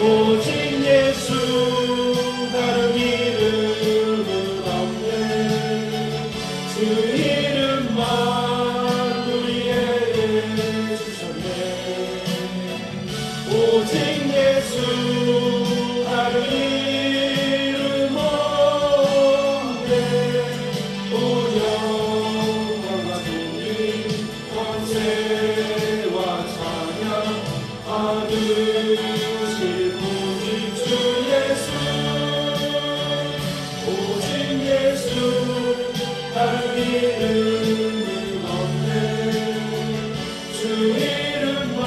오직 예수 다른 이름은 없네. 주 이름만 우리에게 주셨네. 오직 예수 다른 이름 없네. 오 영광과 존귀 권세와 찬양 받으실 오직 주 예수. 오직 예수 다른 이름은 없네. 주 이름만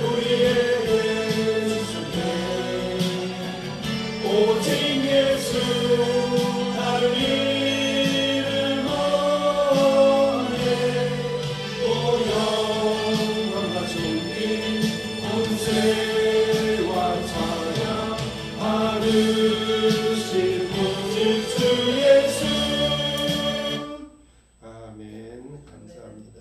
우리에게 주셨네. 오직 예수 다른 이름 없네. 오 영광과 존귀 권세와 찬양 받으실 오직 주 예수. 아멘. 감사합니다.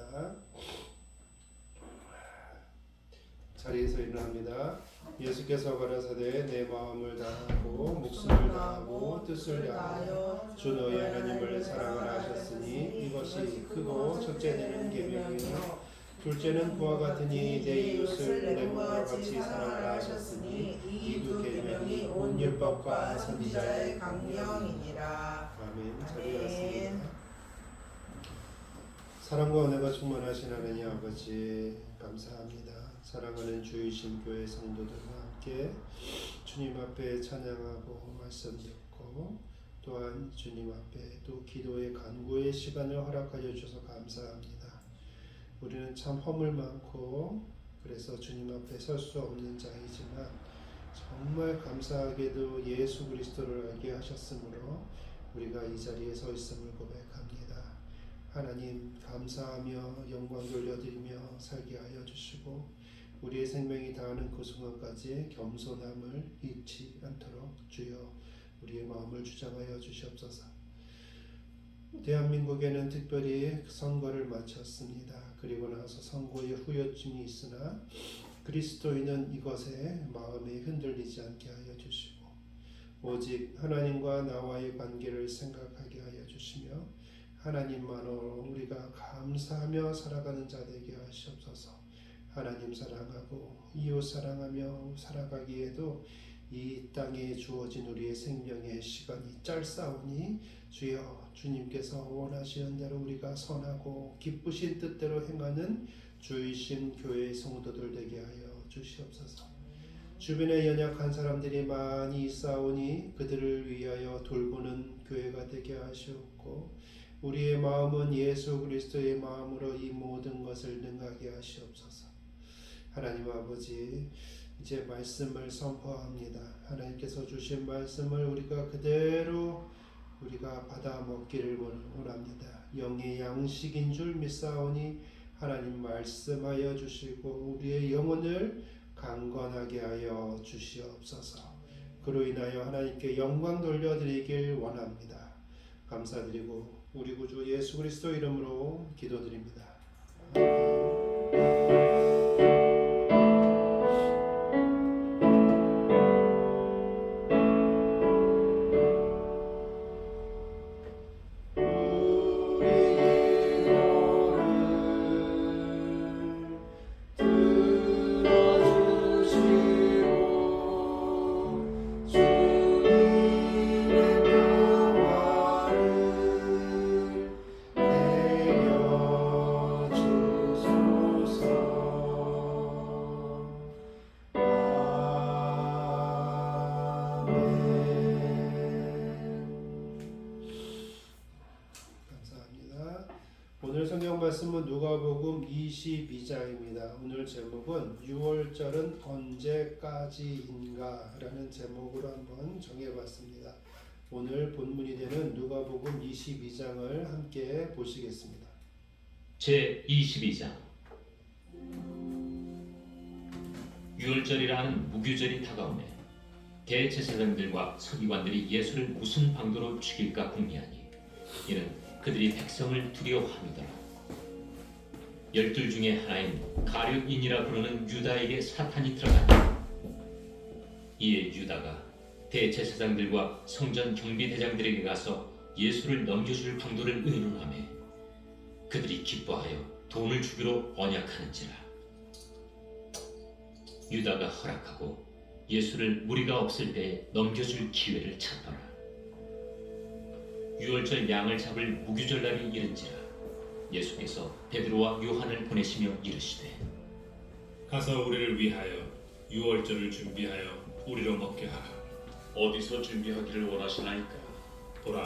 자리에서 일어납니다. 예수께서 가라사대 내 마음을 다하고 목숨을 다하고 뜻을 다하여 주 너희 하나님을 사랑하라 하셨으니 이것이 크고 첫째 되는 계명이요 둘째는 그와 같으니 내 이웃을 내 몸과 같이 사랑하라 하셨으니 이 두 계명이 온 율법과 선지자의 강령이니라. 아멘. 자리였습니다. 사랑과 은혜가 충만하신 하나님 아버지 감사합니다. 사랑하는 주이신 교회 성도들과 함께 주님 앞에 찬양하고 말씀 듣고 또한 주님 앞에 또 기도의 간구의 시간을 허락하여 주셔서 감사합니다. 우리는 참 허물 많고 그래서 주님 앞에 설 수 없는 자이지만 정말 감사하게도 예수 그리스도를 알게 하셨으므로 우리가 이 자리에 서 있음을 고백합니다. 하나님 감사하며 영광 돌려드리며 살게 하여 주시고 우리의 생명이 다하는 그 순간까지 겸손함을 잊지 않도록 주여 우리의 마음을 주장하여 주시옵소서. 대한민국에는 특별히 선거를 마쳤습니다. 그리고 나서 선거의 후유증이 있으나 그리스도인은 이것에 마음이 흔들리지 않게 하여 주시고 오직 하나님과 나와의 관계를 생각하게 하여 주시며 하나님만으로 우리가 감사하며 살아가는 자 되게 하시옵소서. 하나님 사랑하고 이웃 사랑하며 살아가기에도 이 땅에 주어진 우리의 생명의 시간이 짧사오니 주여 주님께서 원하시는 대로 우리가 선하고 기쁘신 뜻대로 행하는 주이신 교회의 성도들 되게 하여 주시옵소서. 주변에 연약한 사람들이 많이 있사오니 그들을 위하여 돌보는 교회가 되게 하시옵고 우리의 마음은 예수 그리스도의 마음으로 이 모든 것을 능하게 하시옵소서. 하나님 아버지 이제 말씀을 선포합니다. 하나님께서 주신 말씀을 우리가 그대로 우리가 받아 먹기를 원합니다. 영의 양식인 줄 믿사오니 하나님 말씀하여 주시고 우리의 영혼을 강건하게 하여 주시옵소서. 그로 인하여 하나님께 영광 돌려드리길 원합니다. 감사드리고 우리 구주 예수 그리스도 이름으로 기도드립니다. 오늘 성경 말씀은 누가복음 22장입니다. 오늘 제목은 6월절은 언제까지인가 라는 제목으로 한번 정해봤습니다. 오늘 본문이 되는 누가복음 22장을 함께 보시겠습니다. 제 22장 유월절이라는 무교절이 다가오매 대제사장들과 서기관들이 예수를 무슨 방도로 죽일까 궁리하니 이는 그들이 백성을 두려워함이더라. 12 중에 하나인 가룟인이라 부르는 유다에게 사탄이 들어가니 이에 유다가 대제사장들과 성전 경비대장들에게 가서 예수를 넘겨줄 방도를 의논하매 그들이 기뻐하여 돈을 주기로 언약하는지라. 유다가 허락하고 예수를 무리가 없을 때에 넘겨줄 기회를 찾더라. 유월절 양을 잡을 무교절날이 이른지라. 예수께서 베드로와 요한을 보내시며 이르시되 가서 우리를 위하여 유월절을 준비하여 우리로 먹게 하라. 어디서 준비하기를 원하시나이까? 보라,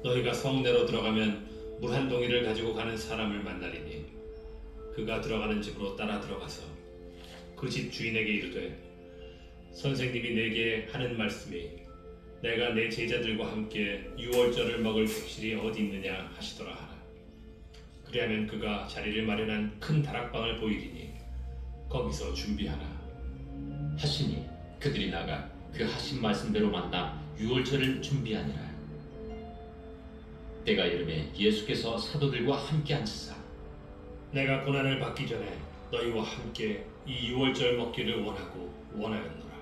너희가 성내로 들어가면 물 한 동이를 가지고 가는 사람을 만나리니 그가 들어가는 집으로 따라 들어가서 그 집 주인에게 이르되 선생님이 내게 하는 말씀이 내가 내 제자들과 함께 유월절을 먹을 객실이 어디 있느냐 하시더라 하라. 그리하면 그가 자리를 마련한 큰 다락방을 보이리니 거기서 준비하라 하시니 그들이 나가 그 하신 말씀대로 만나 유월절을 준비하니라. 때가 이르매 예수께서 사도들과 함께 앉으사 내가 고난을 받기 전에 너희와 함께 이 유월절 먹기를 원하였노라.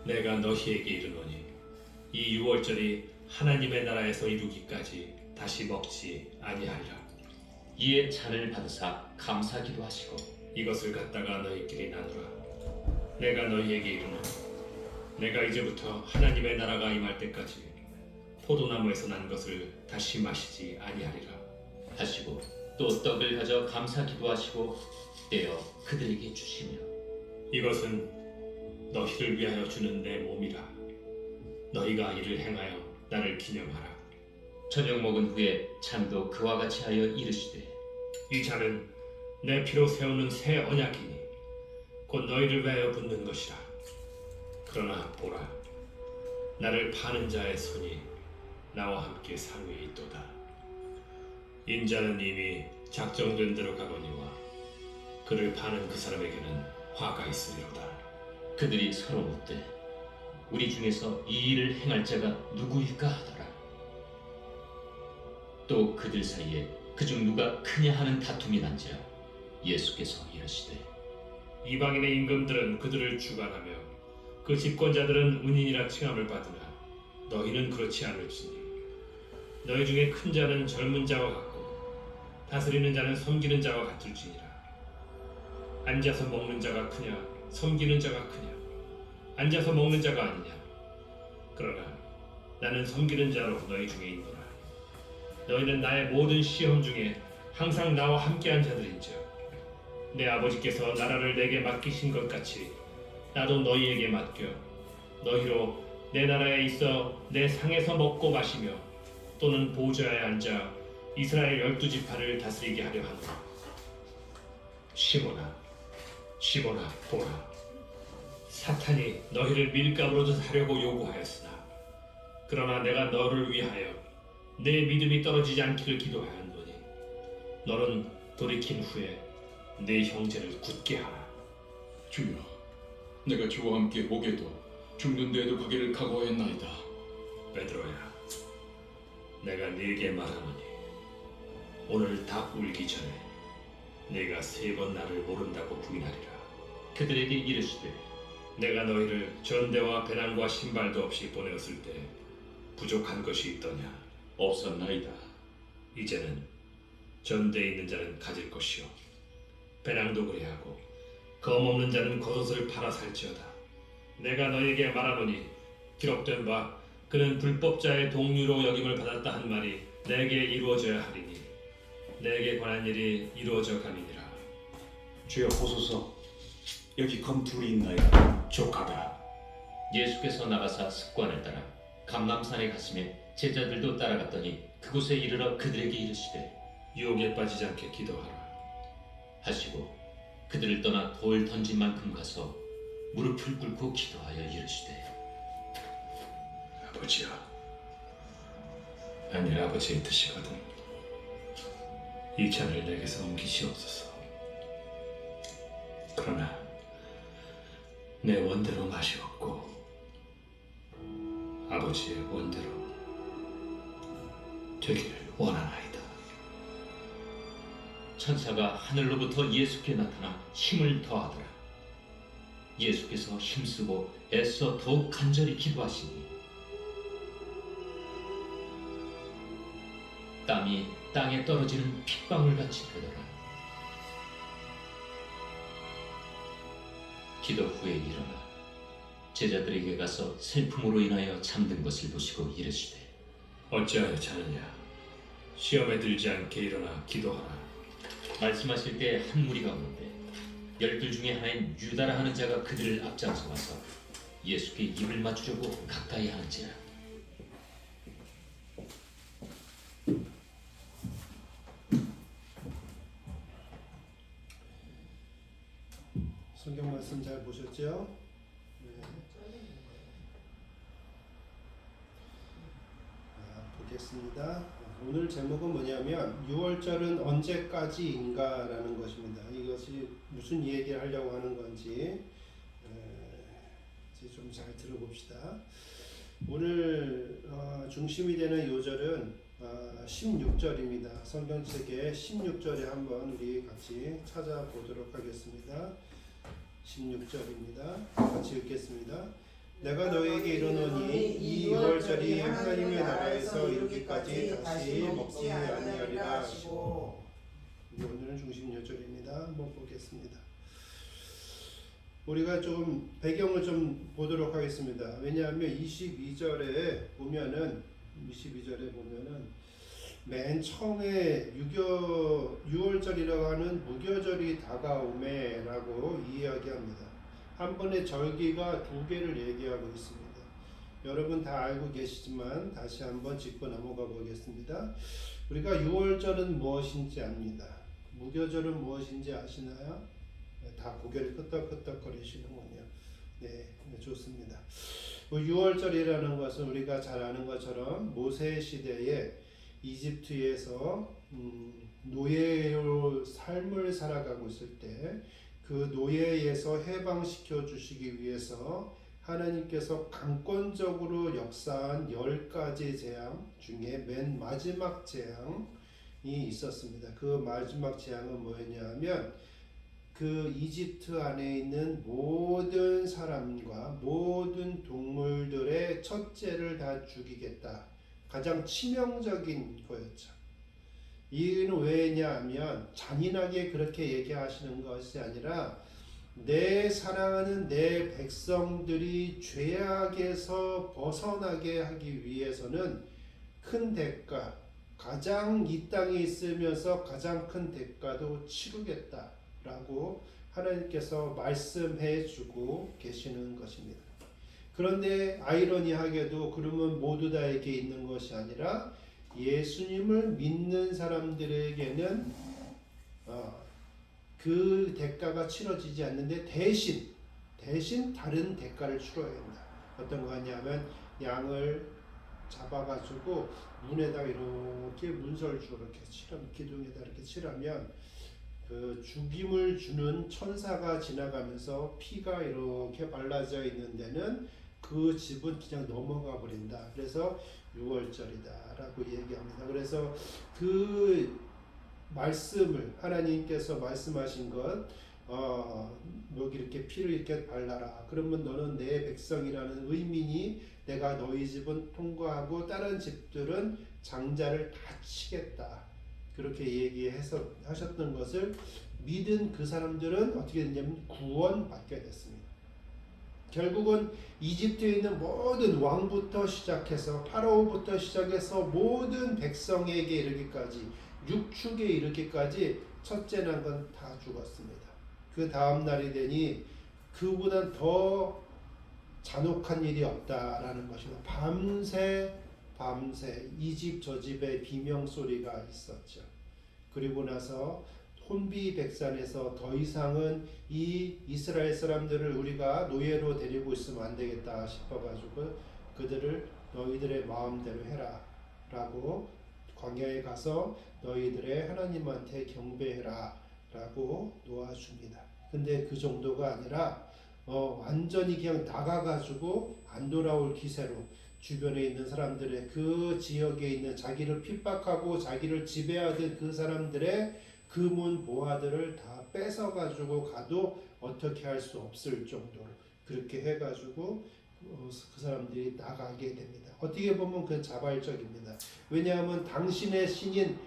내가 너희에게 이르노니 이 유월절이 하나님의 나라에서 이루기까지 다시 먹지 아니하리라. 이에 잔을 받으사 감사기도 하시고 이것을 갖다가 너희끼리 나누라. 내가 너희에게 이르노니 내가 이제부터 하나님의 나라가 임할 때까지 포도나무에서 난 것을 다시 마시지 아니하리라 하시고 또 떡을 가져 감사기도 하시고 떼어 그들에게 주시며 이것은 너희를 위하여 주는 내 몸이라. 너희가 이를 행하여 나를 기념하라. 저녁 먹은 후에 잔도 그와 같이 하여 이르시되 이 잔은 내 피로 세우는 새 언약이니 곧 너희를 위하여 붓는 것이라. 그러나 보라, 나를 파는 자의 손이 나와 함께 상위에 있도다. 인자는 이미 작정된 대로 가거니와 그를 파는 그 사람에게는 화가 있으리로다. 그들이 서로 묻되 우리 중에서 이 일을 행할 자가 누구일까 하더라. 또 그들 사이에 그중 누가 크냐 하는 다툼이 난지라. 예수께서 이르시되 이방인의 임금들은 그들을 주관하며 그 집권자들은 은인이라 칭함을 받으나 너희는 그렇지 않을지니 너희 중에 큰 자는 젊은 자와 같고 다스리는 자는 섬기는 자와 같을지니라. 앉아서 먹는 자가 크냐 섬기는 자가 크냐 앉아서 먹는 자가 아니냐. 그러나 나는 섬기는 자로 너희 중에 있노라. 너희는 나의 모든 시험 중에 항상 나와 함께한 자들인즉 내 아버지께서 나라를 내게 맡기신 것 같이 나도 너희에게 맡겨 너희로 내 나라에 있어 내 상에서 먹고 마시며 또는 보좌에 앉아 이스라엘 12지파를 다스리게 하려 하노라. 시몬아, 시몬아, 보라, 사탄이 너희를 밀가루로 하려고 요구하였으나 그러나 내가 너를 위하여 내 믿음이 떨어지지 않기를 기도하였노니 너는 돌이킨 후에 내 형제를 굳게 하라. 주여, 내가 주와 함께 오게도 죽는 데에도 가기를 각오하였나이다. 베드로야, 내가 네게 말하노니 오늘 닭 울기 전에 네가 3번 나를 모른다고 부인하리라. 그들에게 이르시되 내가 너희를 전대와 배낭과 신발도 없이 보내었을 때 부족한 것이 있더냐? 없었나이다. 이제는 전대에 있는 자는 가질 것이요 배낭도 그래하고 검 없는 자는 겉옷을 팔아 살지어다. 내가 너에게 말하노니 기록된 바 그는 불법자의 동류로 여김을 받았다 한 말이 내게 이루어져야 하리니 내게 관한 일이 이루어져 가니니라. 주여 보소서, 여기 검 둘이 있나이다. 족하다. 예수께서 나가사 습관을 따라 감람산에 가시매 제자들도 따라갔더니 그곳에 이르러 그들에게 이르시되 유혹에 빠지지 않게 기도하라. 하시고 그들을 떠나 돌 던진 만큼 가서 무릎을 꿇고 기도하여 이르시되 아버지야, 만일 아버지의 뜻이거든 이 잔을 내게서 옮기시옵소서. 그러나 내 원대로 마시옵고 아버지의 원대로 되기를 원하나이다. 천사가 하늘로부터 예수께 나타나 힘을 더하더라. 예수께서 힘쓰고 애써 더욱 간절히 기도하시니 땀이 땅에 떨어지는 핏방울같이 되더라. 기도 후에 일어나 제자들에게 가서 슬픔으로 인하여 잠든 것을 보시고 이르시되 어찌하여 자느냐? 시험에 들지 않게 일어나 기도하라. 말씀하실 때 한 무리가 오는데 12 중에 하나인 유다라 하는 자가 그들을 앞장서 와서 예수께 입을 맞추려고 가까이 하는지라. 성경 말씀 잘 보셨죠? 네. 보겠습니다. 오늘 제목은 뭐냐면 6월절은 언제까지인가라는 것입니다. 이것이 무슨 얘기를 하려고 하는 건지 좀 잘 들어봅시다. 오늘 중심이 되는 요절은 16절입니다. 성경책의 16절에 한번 우리 같이 찾아보도록 하겠습니다. 16절입니다. 같이 읽겠습니다. 내가 너에게 이르노니 이 6월절이 하나님의 나라에서 이르기까지 다시 먹지 아니하리라 하시고. 오늘은 중심 요절입니다. 한번 보겠습니다. 우리가 좀 배경을 좀 보도록 하겠습니다. 왜냐하면 22절에 보면은 맨 처음에 6월절이라고 하는 무교절이 다가오매라고 이야기합니다. 한 번의 절기가 두 개를 얘기하고 있습니다. 여러분 다 알고 계시지만 다시 한번 짚고 넘어가 보겠습니다. 우리가 6월절은 무엇인지 압니다. 무교절은 무엇인지 아시나요? 다 고개를 끄덕끄덕거리시는군요. 네, 좋습니다. 6월절이라는 것은 우리가 잘 아는 것처럼 모세 시대에 이집트에서 노예로 삶을 살아가고 있을 때 그 노예에서 해방시켜 주시기 위해서 하나님께서 강권적으로 역사한 10가지 재앙 중에 맨 마지막 재앙이 있었습니다. 그 마지막 재앙은 뭐였냐면 그 이집트 안에 있는 모든 사람과 모든 동물들의 첫째를 다 죽이겠다. 가장 치명적인 거였죠. 이유는 왜냐하면 잔인하게 그렇게 얘기하시는 것이 아니라 내 사랑하는 내 백성들이 죄악에서 벗어나게 하기 위해서는 큰 대가, 가장 이 땅에 있으면서 가장 큰 대가도 치르겠다라고 하나님께서 말씀해 주고 계시는 것입니다. 그런데 아이러니하게도 그러면 모두 다에게 있는 것이 아니라 예수님을 믿는 사람들에게는 그 대가가 치러지지 않는데 대신 다른 대가를 치러야 한다. 어떤 거 하냐면 양을 잡아가지고 문에다 이렇게 문설주로 이렇게 칠하면 기둥에다 이렇게 칠하면 그 죽임을 주는 천사가 지나가면서 피가 이렇게 발라져 있는 데는 그 집은 그냥 넘어가 버린다. 그래서 6월절이다라고 얘기합니다. 그래서 그 말씀을 하나님께서 말씀하신 것, 여기 이렇게 피를 이렇게 발라라. 그러면 너는 내 백성이라는 의미니 내가 너희 집은 통과하고 다른 집들은 장자를 다 치겠다. 그렇게 얘기해서 하셨던 것을 믿은 그 사람들은 어떻게 됐냐면 구원받게 됐습니다. 결국은 이집트에 있는 모든 왕부터 시작해서 파라오부터 시작해서 모든 백성에게 이르기까지 육축에 이르기까지 첫째 난 건 다 죽었습니다. 그 다음 날이 되니 그보다 더 잔혹한 일이 없다라는 것입니다. 밤새 이 집 저 집에 비명 소리가 있었죠. 그리고 나서 혼비백산에서 더 이상은 이 이스라엘 사람들을 우리가 노예로 데리고 있으면 안 되겠다 싶어가지고 그들을 너희들의 마음대로 해라 라고 광야에 가서 너희들의 하나님한테 경배해라 라고 놓아줍니다. 근데 그 정도가 아니라 완전히 그냥 나가가지고 안 돌아올 기세로 주변에 있는 사람들의 그 지역에 있는 자기를 핍박하고 자기를 지배하던 그 사람들의 금은 보화들을 다 뺏어 가지고 가도 어떻게 할 수 없을 정도로 그렇게 해가지고 그 사람들이 나가게 됩니다. 어떻게 보면 그 자발적입니다. 왜냐하면 당신의 신인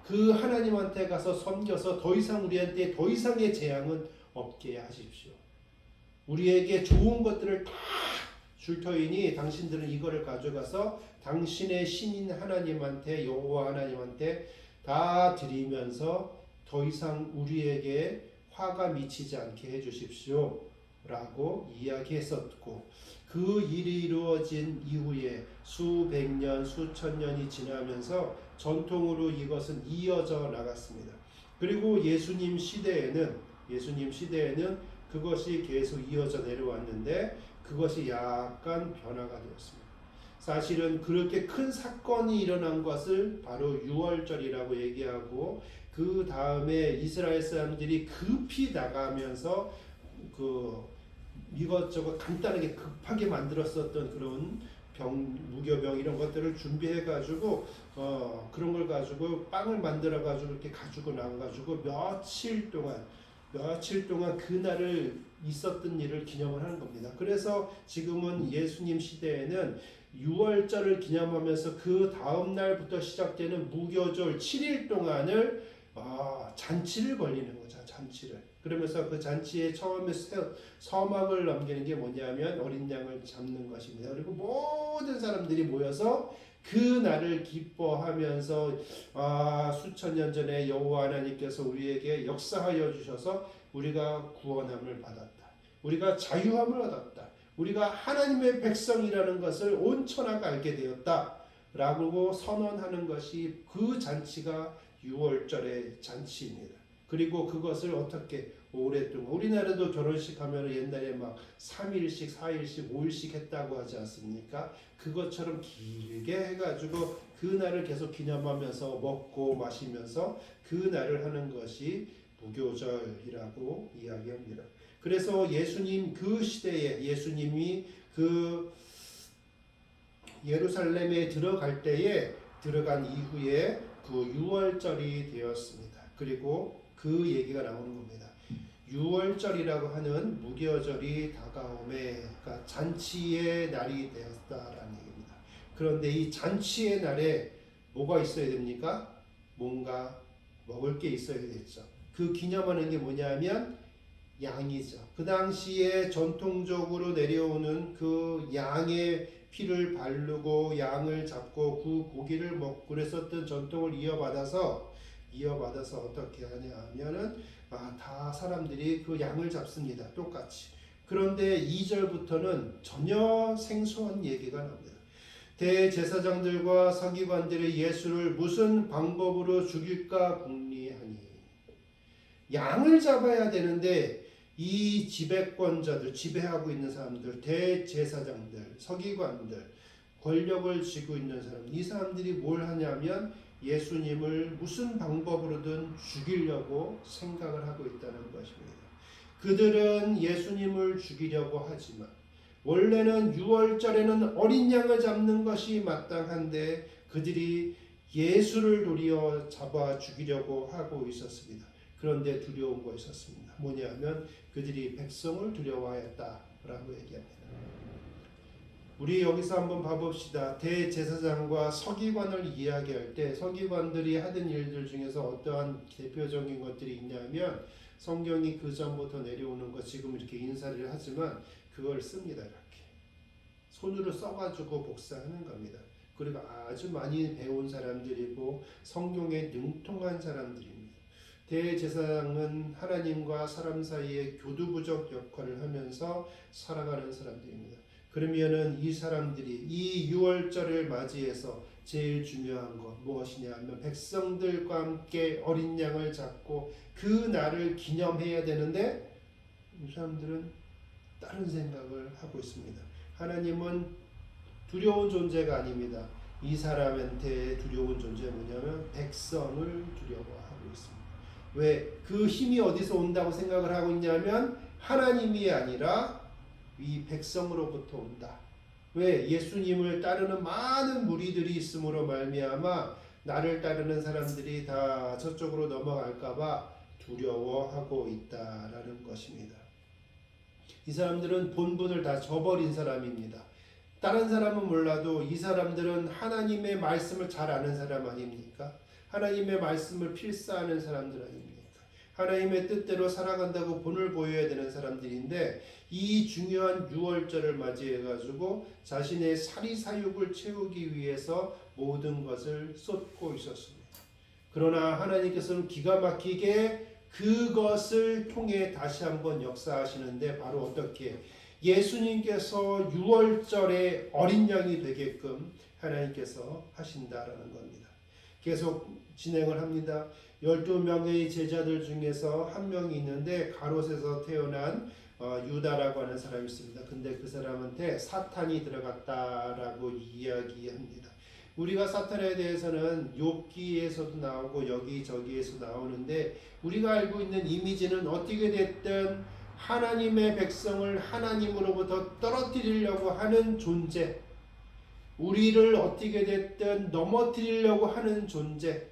그 하나님한테 가서 섬겨서 더 이상 우리한테 더 이상의 재앙은 없게 하십시오. 우리에게 좋은 것들을 다 줄 터이니 당신들은 이거를 가져가서 당신의 신인 하나님한테 여호와 하나님한테 다 드리면서 더 이상 우리에게 화가 미치지 않게 해주십시오 라고 이야기했었고, 그 일이 이루어진 이후에 수백 년 수천 년이 지나면서 전통으로 이것은 이어져 나갔습니다. 그리고 예수님 시대에는 그것이 계속 이어져 내려왔는데 그것이 약간 변화가 되었습니다. 사실은 그렇게 큰 사건이 일어난 것을 바로 유월절이라고 얘기하고, 그 다음에 이스라엘 사람들이 급히 나가면서 그 이것저것 간단하게 급하게 만들었었던 그런 무교병 이런 것들을 준비해가지고 그런 걸 가지고 빵을 만들어가지고 이렇게 가지고 나가가지고 며칠 동안 그날을 있었던 일을 기념을 하는 겁니다. 그래서 지금은 예수님 시대에는 유월절을 기념하면서 그 다음 날부터 시작되는 무교절 7일 동안을 잔치를 벌리는 거죠. 잔치를. 그러면서 그 잔치에 처음에 서막을 넘기는 게 뭐냐면 어린 양을 잡는 것입니다. 그리고 모든 사람들이 모여서 그 날을 기뻐하면서 수천 년 전에 여호와 하나님께서 우리에게 역사하여 주셔서 우리가 구원함을 받았다. 우리가 자유함을 얻었다. 우리가 하나님의 백성이라는 것을 온 천하가 알게 되었다. 라고 선언하는 것이 그 잔치가 유월절의 잔치입니다. 그리고 그것을 어떻게 오랫동안, 우리나라도 결혼식 하면 옛날에 막 3일씩 4일씩 5일씩 했다고 하지 않습니까? 그것처럼 길게 해가지고 그 날을 계속 기념하면서 먹고 마시면서 그 날을 하는 것이 무교절이라고 이야기합니다. 그래서 예수님 그 시대에 예수님이 그 예루살렘에 들어간 이후에 그 유월절이 되었습니다. 그리고 그 얘기가 나오는 겁니다. 유월절이라고 하는 무교절이 다가오매, 그러니까 잔치의 날이 되었다라는 얘기입니다. 그런데 이 잔치의 날에 뭐가 있어야 됩니까? 뭔가 먹을 게 있어야 되겠죠. 그 기념하는 게 뭐냐면 양이죠. 그 당시에 전통적으로 내려오는 그 양의 피를 바르고 양을 잡고 그 고기를 먹고 그랬었던 전통을 이어받아서 어떻게 하냐 하면은 다 사람들이 그 양을 잡습니다. 똑같이. 그런데 2절부터는 전혀 생소한 얘기가 나옵니다. 대제사장들과 서기관들이 예수를 무슨 방법으로 죽일까 궁리하니. 양을 잡아야 되는데 이 지배권자들, 지배하고 있는 사람들, 대제사장들, 서기관들, 권력을 쥐고 있는 사람, 이 사람들이 뭘 하냐면 예수님을 무슨 방법으로든 죽이려고 생각을 하고 있다는 것입니다. 그들은 예수님을 죽이려고 하지만 원래는 유월절에는 어린 양을 잡는 것이 마땅한데 그들이 예수를 도리어 잡아 죽이려고 하고 있었습니다. 그런데 두려운 거 있었습니다. 뭐냐면 그들이 백성을 두려워하였다라고 얘기합니다. 우리 여기서 한번 봐봅시다. 대제사장과 서기관을 이야기할 때 서기관들이 하던 일들 중에서 어떠한 대표적인 것들이 있냐면 성경이 그 전부터 내려오는 것 지금 이렇게 인사를 하지만 그걸 씁니다. 이렇게 손으로 써가지고 복사하는 겁니다. 그리고 아주 많이 배운 사람들이고 성경에 능통한 사람들입니다. 대제사장은 하나님과 사람 사이에 교두부적 역할을 하면서 살아가는 사람들입니다. 그러면은 이 사람들이 이 유월절을 맞이해서 제일 중요한 것 무엇이냐 하면 백성들과 함께 어린 양을 잡고 그 날을 기념해야 되는데 이 사람들은 다른 생각을 하고 있습니다. 하나님은 두려운 존재가 아닙니다. 이 사람한테 두려운 존재가 뭐냐면 백성을 두려워하고 있습니다. 왜? 그 힘이 어디서 온다고 생각을 하고 있냐면 하나님이 아니라 이 백성으로부터 온다. 왜? 예수님을 따르는 많은 무리들이 있음으로 말미암아 나를 따르는 사람들이 다 저쪽으로 넘어갈까봐 두려워하고 있다라는 것입니다. 이 사람들은 본분을 다 저버린 사람입니다. 다른 사람은 몰라도 이 사람들은 하나님의 말씀을 잘 아는 사람 아닙니까? 하나님의 말씀을 필사하는 사람들 아닙니까? 하나님의 뜻대로 살아간다고 본을 보여야 되는 사람들인데 이 중요한 유월절을 맞이해가지고 자신의 사리사욕을 채우기 위해서 모든 것을 쏟고 있었습니다. 그러나 하나님께서는 기가 막히게 그것을 통해 다시 한번 역사하시는데 바로 어떻게 예수님께서 유월절에 어린 양이 되게끔 하나님께서 하신다라는 겁니다. 계속 진행을 합니다. 12명의 제자들 중에서 한 명이 있는데 가롯에서 태어난 유다라고 하는 사람이 있습니다. 근데 그 사람한테 사탄이 들어갔다라고 이야기합니다. 우리가 사탄에 대해서는 욥기에서도 나오고 여기저기에서 나오는데 우리가 알고 있는 이미지는 어떻게 됐든 하나님의 백성을 하나님으로부터 떨어뜨리려고 하는 존재, 우리를 어떻게 됐든 넘어뜨리려고 하는 존재,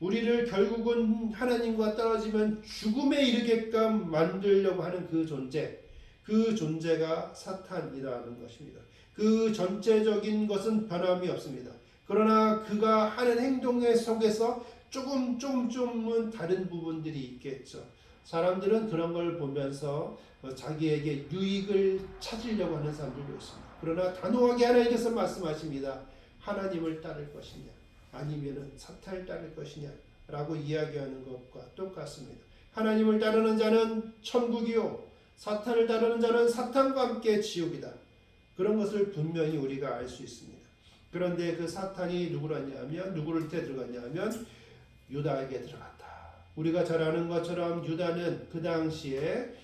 우리를 결국은 하나님과 떨어지면 죽음에 이르게끔 만들려고 하는 그 존재, 그 존재가 사탄이라는 것입니다. 그 전체적인 것은 변함이 없습니다. 그러나 그가 하는 행동의 속에서 조금은 다른 부분들이 있겠죠. 사람들은 그런 걸 보면서 자기에게 유익을 찾으려고 하는 사람들도 있습니다. 그러나 단호하게 하나님께서 말씀하십니다. 하나님을 따를 것이냐 아니면 사탄을 따를 것이냐 라고 이야기하는 것과 똑같습니다. 하나님을 따르는 자는 천국이요 사탄을 따르는 자는 사탄과 함께 지옥이다. 그런 것을 분명히 우리가 알 수 있습니다. 그런데 그 사탄이 누구를 들어갔냐면 유다에게 들어갔다. 우리가 잘 아는 것처럼 유다는 그 당시에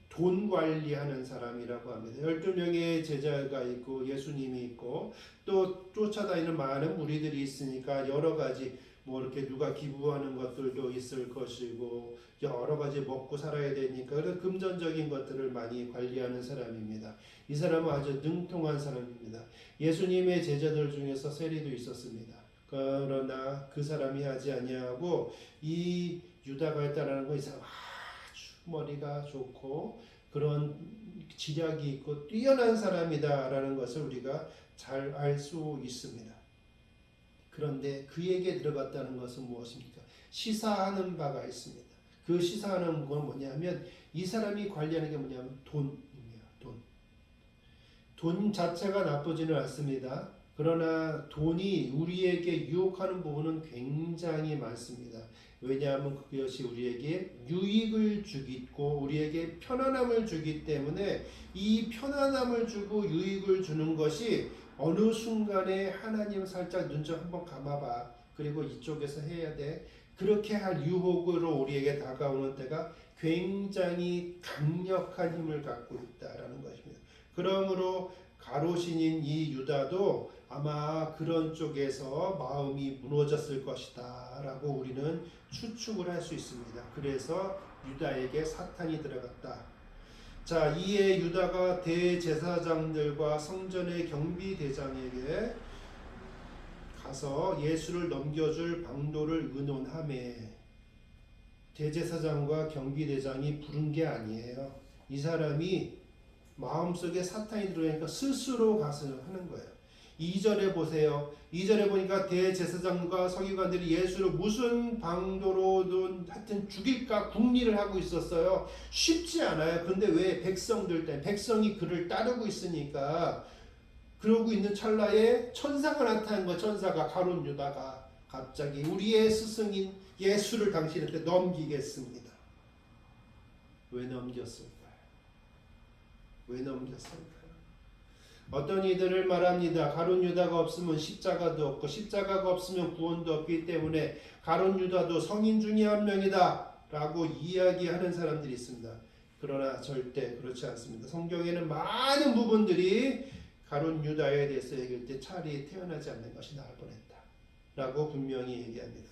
돈 관리하는 사람이라고 합니다. 12명의 제자가 있고 예수님이 있고 또 쫓아다니는 많은 무리들이 있으니까 여러 가지 이렇게 누가 기부하는 것들도 있을 것이고 여러 가지 먹고 살아야 되니까 그래서 금전적인 것들을 많이 관리하는 사람입니다. 이 사람은 아주 능통한 사람입니다. 예수님의 제자들 중에서 세리도 있었습니다. 그러나 그 사람이 하지 아니하고 이 유다가 했다라는 건 이 사람 아주 머리가 좋고 그런 지략이 있고 뛰어난 사람이다라는 것을 우리가 잘 알 수 있습니다. 그런데 그에게 들어갔다는 것은 무엇입니까? 시사하는 바가 있습니다. 그 시사하는 건 뭐냐면 이 사람이 관리하는 게 뭐냐면 돈입니다. 돈 자체가 나쁘지는 않습니다. 그러나 돈이 우리에게 유혹하는 부분은 굉장히 많습니다. 왜냐하면 그것이 우리에게 유익을 주고 우리에게 편안함을 주기 때문에 이 편안함을 주고 유익을 주는 것이 어느 순간에 하나님 살짝 눈 좀 한번 감아봐. 그리고 이쪽에서 해야 돼. 그렇게 할 유혹으로 우리에게 다가오는 때가 굉장히 강력한 힘을 갖고 있다라는 것입니다. 그러므로 가로신인 이 유다도 아마 그런 쪽에서 마음이 무너졌을 것이다 라고 우리는 추측을 할 수 있습니다. 그래서 유다에게 사탄이 들어갔다. 자, 이에 유다가 대제사장들과 성전의 경비대장에게 가서 예수를 넘겨줄 방도를 의논하매 대제사장과 경비대장이 부른 게 아니에요. 이 사람이 마음속에 사탄이 들어오니까 스스로 가서 하는 거예요. 2절에 보세요. 2절에 보니까 대제사장과 서기관들이 예수를 무슨 방도로든 하여튼 죽일까 궁리를 하고 있었어요. 쉽지 않아요. 근데 왜 백성이 그를 따르고 있으니까 그러고 있는 찰나에 천사가 나타난 거. 천사가 가룟 유다가 갑자기 우리의 스승인 예수를 당신한테 넘기겠습니다. 왜 넘겼을까요? 어떤 이들을 말합니다. 가룟 유다가 없으면 십자가도 없고 십자가가 없으면 구원도 없기 때문에 가룟 유다도 성인 중에 한 명이다 라고 이야기하는 사람들이 있습니다. 그러나 절대 그렇지 않습니다. 성경에는 많은 부분들이 가룟 유다에 대해서 얘기할 때 차라리 태어나지 않는 것이 나을 뻔했다 라고 분명히 얘기합니다.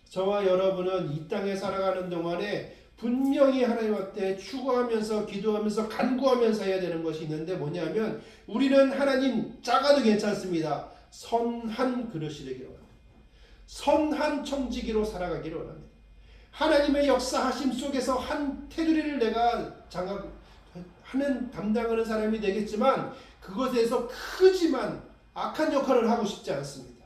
저와 여러분은 이 땅에 살아가는 동안에 분명히 하나님 앞에 추구하면서 기도하면서 간구하면서 해야 되는 것이 있는데 뭐냐면 우리는 하나님 작아도 괜찮습니다. 선한 그릇이 되기로 합니다. 선한 청지기로 살아가기를 원합니다. 하나님의 역사하심 속에서 한 테두리를 내가 장악하는 담당하는 사람이 되겠지만 그것에서 크지만 악한 역할을 하고 싶지 않습니다.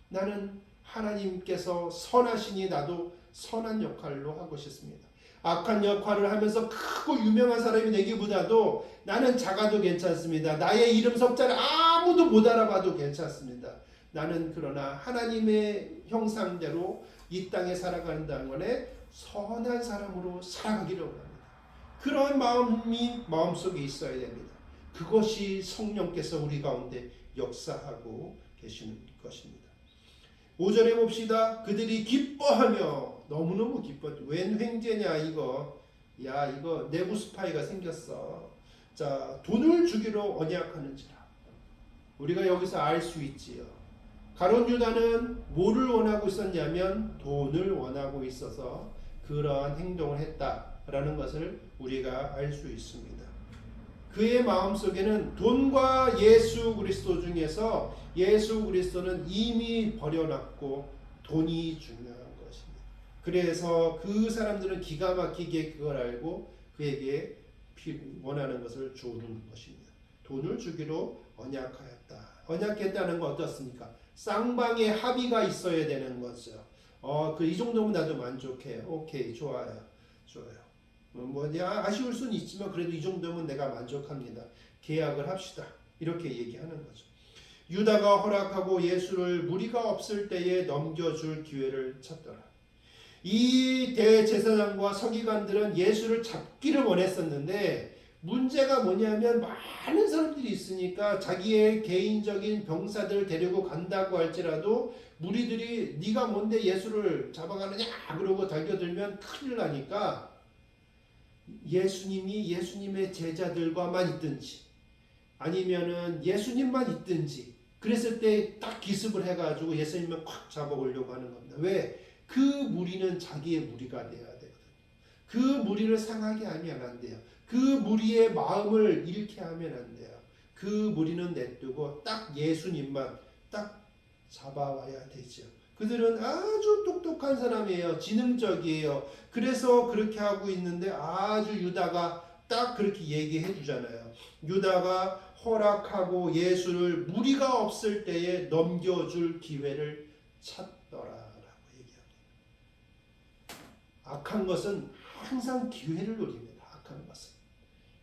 나는 하나님께서 선하시니 나도 선한 역할로 하고 싶습니다. 악한 역할을 하면서 크고 유명한 사람이 되기보다도 나는 작아도 괜찮습니다. 나의 이름 석자를 아무도 못 알아봐도 괜찮습니다. 나는 그러나 하나님의 형상대로 이 땅에 살아가는 동안에 선한 사람으로 살아가기를 원합니다. 그런 마음이 마음속에 있어야 됩니다. 그것이 성령께서 우리 가운데 역사하고 계시는 것입니다. 5절에 봅시다. 그들이 기뻐하며 너무너무 기뻐. 웬 횡재냐 이거. 야 이거 내부 스파이가 생겼어. 자 돈을 주기로 언약하는지라. 우리가 여기서 알 수 있지요. 가룟 유다는 뭐를 원하고 있었냐면 돈을 원하고 있어서 그러한 행동을 했다라는 것을 우리가 알 수 있습니다. 그의 마음속에는 돈과 예수 그리스도 중에서 예수 그리스도는 이미 버려놨고 돈이 중요한 것입니다. 그래서 그 사람들은 기가 막히게 그걸 알고 그에게 원하는 것을 주는 것입니다. 돈을 주기로 언약하였다. 언약했다는 건 어떻습니까? 쌍방의 합의가 있어야 되는 거죠. 이 정도면 나도 만족해요. 오케이, 좋아요. 아쉬울 수는 있지만 그래도 이 정도면 내가 만족합니다. 계약을 합시다. 이렇게 얘기하는 거죠. 유다가 허락하고 예수를 무리가 없을 때에 넘겨줄 기회를 찾더라. 이 대제사장과 서기관들은 예수를 잡기를 원했었는데 문제가 뭐냐면 많은 사람들이 있으니까 자기의 개인적인 병사들을 데리고 간다고 할지라도 무리들이 네가 뭔데 예수를 잡아가느냐 그러고 달겨들면 큰일 나니까 예수님의 제자들과만 있든지 아니면은 예수님만 있든지 그랬을 때 딱 기습을 해가지고 예수님을 콱 잡아오려고 하는 겁니다. 왜? 그 무리는 자기의 무리가 돼야 되거든요. 그 무리를 상하게 하면 안 돼요. 그 무리의 마음을 잃게 하면 안 돼요. 그 무리는 내두고 딱 예수님만 딱 잡아와야 되죠. 그들은 아주 똑똑한 사람이에요. 지능적이에요. 그래서 그렇게 하고 있는데 아주 유다가 딱 그렇게 얘기해 주잖아요. 유다가 허락하고 예수를 무리가 없을 때에 넘겨줄 기회를 찾더라라고 얘기합니다. 악한 것은 항상 기회를 노립니다. 악한 것은.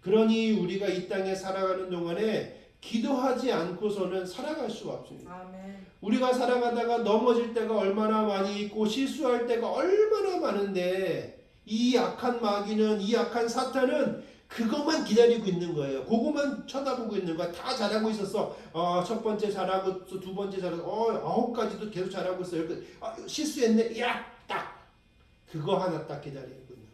그러니 우리가 이 땅에 살아가는 동안에 기도하지 않고서는 살아갈 수가 없습니다. 아멘. 우리가 살아가다가 넘어질 때가 얼마나 많이 있고 실수할 때가 얼마나 많은데 이 악한 마귀는 이 악한 사탄은 그것만 기다리고 있는 거예요. 그것만 쳐다보고 있는 거야. 다 잘하고 있었어. 첫 번째 잘하고 두 번째 잘하고 9가지도 계속 잘하고 있어요. 실수했네. 야, 딱 그거 하나 딱 기다리고 있는 거야.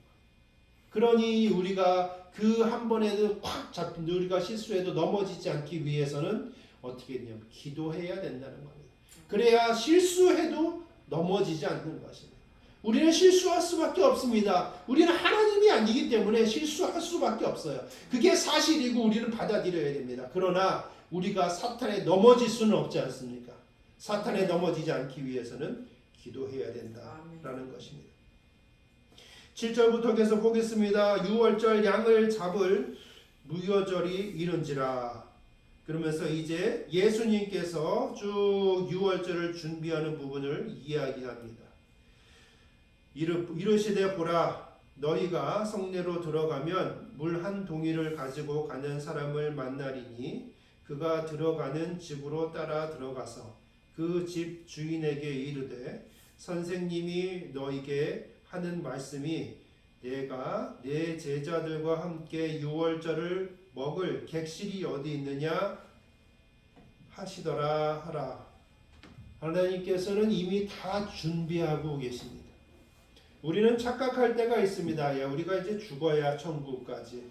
그러니 우리가 그 한 번에도 콱 잡힌 우리가 실수해도 넘어지지 않기 위해서는 어떻게 했냐면 기도해야 된다는 겁니다. 그래야 실수해도 넘어지지 않는 것입니다. 우리는 실수할 수밖에 없습니다. 우리는 하나님이 아니기 때문에 실수할 수밖에 없어요. 그게 사실이고 우리는 받아들여야 됩니다. 그러나 우리가 사탄에 넘어질 수는 없지 않습니까? 사탄에 넘어지지 않기 위해서는 기도해야 된다라는 것입니다. 7절부터 계속 보겠습니다. 유월절 양을 잡을 무효절이 이른지라. 그러면서 이제 예수님께서 쭉 유월절을 준비하는 부분을 이야기합니다. 이르시되 보라 너희가 성내로 들어가면 물 한 동이를 가지고 가는 사람을 만나리니 그가 들어가는 집으로 따라 들어가서 그 집 주인에게 이르되 선생님이 너희에게 하는 말씀이 내가 내 제자들과 함께 유월절을 먹을 객실이 어디 있느냐 하시더라 하라. 하나님께서는 이미 다 준비하고 계십니다. 우리는 착각할 때가 있습니다. 야, 우리가 이제 죽어야 천국까지.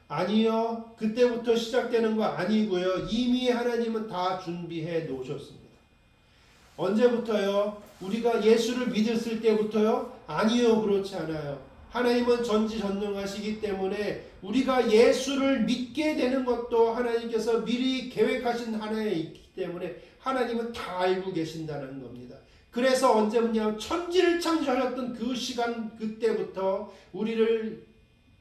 아니요. 그때부터 시작되는 거 아니고요. 이미 하나님은 다 준비해 놓으셨습니다. 언제부터요? 우리가 예수를 믿었을 때부터요? 아니요. 그렇지 않아요. 하나님은 전지전능하시기 때문에 우리가 예수를 믿게 되는 것도 하나님께서 미리 계획하신 하나에 있기 때문에 하나님은 다 알고 계신다는 겁니다. 그래서 언제냐 천지를 창조하셨던 그 시간 그때부터 우리를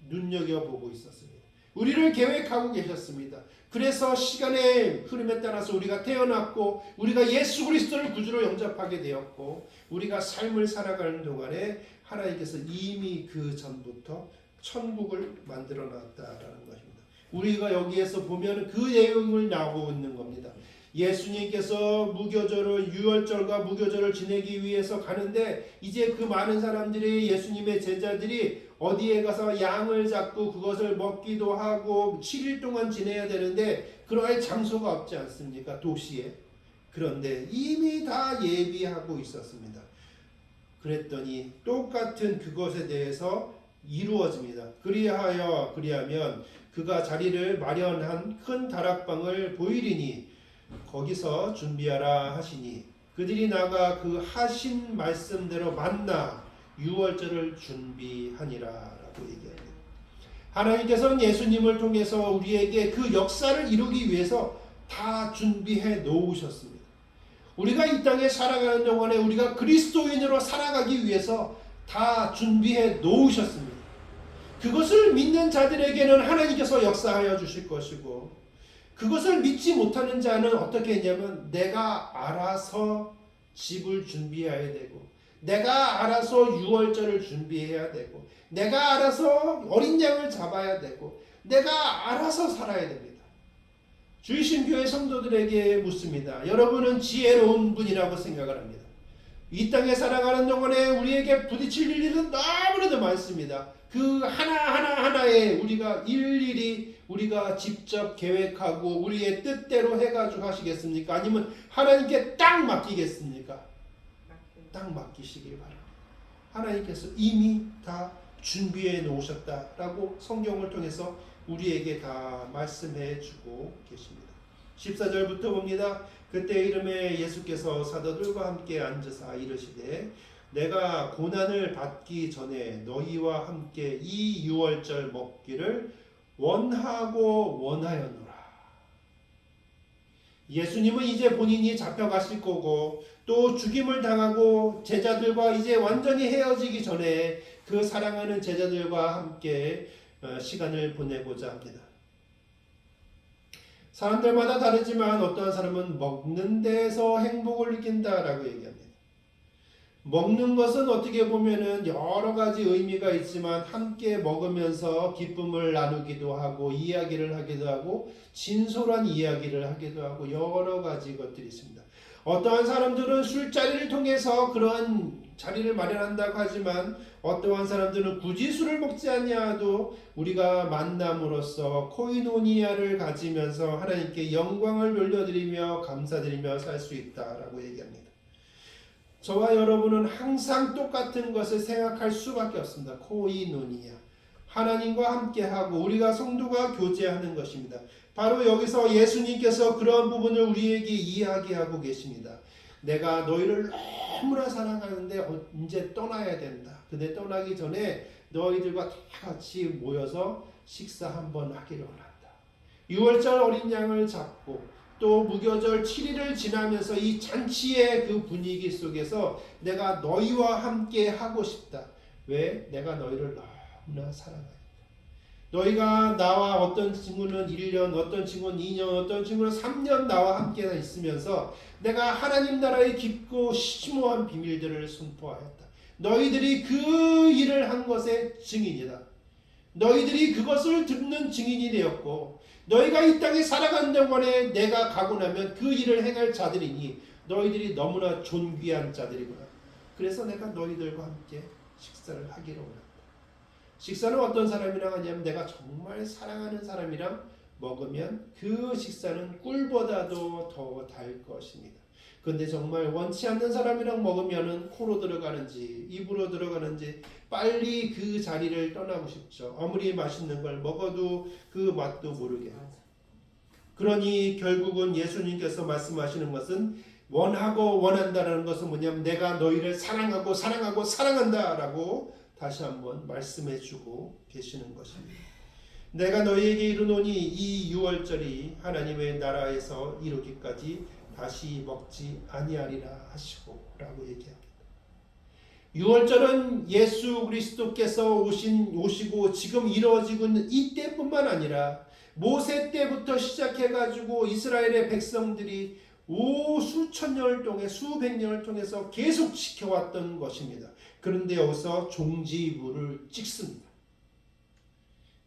눈여겨보고 있었습니다. 우리를 계획하고 계셨습니다. 그래서 시간의 흐름에 따라서 우리가 태어났고 우리가 예수 그리스도를 구주로 영접하게 되었고 우리가 삶을 살아가는 동안에 하나님께서 이미 그 전부터 천국을 만들어 놨다라는 것입니다. 우리가 여기에서 보면 그 내용을 나오고 있는 겁니다. 예수님께서 무교절을 유월절과 무교절을 지내기 위해서 가는데 이제 그 많은 사람들이 예수님의 제자들이 어디에 가서 양을 잡고 그것을 먹기도 하고 7일 동안 지내야 되는데 그러할 장소가 없지 않습니까? 도시에. 그런데 이미 다 예비하고 있었습니다. 그랬더니 똑같은 그것에 대해서 이루어집니다. 그리하면 그가 자리를 마련한 큰 다락방을 보이리니 거기서 준비하라 하시니 그들이 나가 그 하신 말씀대로 만나 유월절을 준비하니라라고 얘기합니다. 하나님께서는 예수님을 통해서 우리에게 그 역사를 이루기 위해서 다 준비해 놓으셨습니다. 우리가 이 땅에 살아가는 동안에 우리가 그리스도인으로 살아가기 위해서 다 준비해 놓으셨습니다. 그것을 믿는 자들에게는 하나님께서 역사하여 주실 것이고 그것을 믿지 못하는 자는 어떻게 했냐면 내가 알아서 집을 준비해야 되고 내가 알아서 유월절을 준비해야 되고 내가 알아서 어린 양을 잡아야 되고 내가 알아서 살아야 됩니다. 주이신교회 성도들에게 묻습니다. 여러분은 지혜로운 분이라고 생각을 합니다. 이 땅에 살아가는 동안에 우리에게 부딪힐 일은 너무나도 많습니다. 그 하나하나에 우리가 일일이 우리가 직접 계획하고 우리의 뜻대로 해가지고 하시겠습니까? 아니면 하나님께 딱 맡기겠습니까? 딱 맡기시길 바랍니다. 하나님께서 이미 다 준비해 놓으셨다라고 성경을 통해서 우리에게 다 말씀해 주고 계십니다. 14절부터 봅니다. 그때 이름에 예수께서 사도들과 함께 앉으사 이르시되 내가 고난을 받기 전에 너희와 함께 이 유월절 먹기를 원하고 원하였노라. 예수님은 이제 본인이 잡혀가실 거고 또 죽임을 당하고 제자들과 이제 완전히 헤어지기 전에 그 사랑하는 제자들과 함께 시간을 보내고자 합니다. 사람들마다 다르지만 어떠한 사람은 먹는 데에서 행복을 느낀다라고 얘기합니다. 먹는 것은 어떻게 보면은 여러 가지 의미가 있지만 함께 먹으면서 기쁨을 나누기도 하고 이야기를 하기도 하고 진솔한 이야기를 하기도 하고 여러 가지 것들이 있습니다. 어떠한 사람들은 술자리를 통해서 그러한 자리를 마련한다고 하지만 어떠한 사람들은 굳이 술을 먹지 아니하도 우리가 만남으로써 코이노니아를 가지면서 하나님께 영광을 돌려드리며 감사드리며 살 수 있다라고 얘기합니다. 저와 여러분은 항상 똑같은 것을 생각할 수밖에 없습니다. 코이노니아. 하나님과 함께하고 우리가 성도가 교제하는 것입니다. 바로 여기서 예수님께서 그런 부분을 우리에게 이야기하고 계십니다. 내가 너희를 너무나 사랑하는데 이제 떠나야 된다. 근데 떠나기 전에 너희들과 다 같이 모여서 식사 한번 하기를 원한다. 6월절 어린 양을 잡고 또 무교절 7일을 지나면서 이 잔치의 그 분위기 속에서 내가 너희와 함께 하고 싶다. 왜? 내가 너희를 너무나 사랑한다. 너희가 나와 어떤 친구는 1년, 어떤 친구는 2년, 어떤 친구는 3년 나와 함께 있으면서 내가 하나님 나라의 깊고 심오한 비밀들을 선포하였다. 너희들이 그 일을 한 것의 증인이다. 너희들이 그것을 듣는 증인이 되었고 너희가 이 땅에 살아가는 동안에 내가 가고 나면 그 일을 행할 자들이니 너희들이 너무나 존귀한 자들이구나. 그래서 내가 너희들과 함께 식사를 하기로 원한다. 식사는 어떤 사람이랑 하냐면 내가 정말 사랑하는 사람이랑 먹으면 그 식사는 꿀보다도 더 달 것입니다. 그런데 정말 원치 않는 사람이랑 먹으면 코로 들어가는지 입으로 들어가는지 빨리 그 자리를 떠나고 싶죠. 아무리 맛있는 걸 먹어도 그 맛도 모르게. 그러니 결국은 예수님께서 말씀하시는 것은 원하고 원한다라는 것은 뭐냐면 내가 너희를 사랑하고 사랑하고 사랑한다라고 다시 한번 말씀해주고 계시는 것입니다. 내가 너희에게 이르노니 이 유월절이 하나님의 나라에서 이루기까지 다시 먹지 아니하리라 하시고 라고 얘기합니다. 유월절은 예수 그리스도께서 오시고 지금 이루어지고 있는 이때뿐만 아니라 모세 때부터 시작해가지고 이스라엘의 백성들이 수천 년을 통해 수백 년을 통해서 계속 지켜왔던 것입니다. 그런데 여기서 종지부를 찍습니다.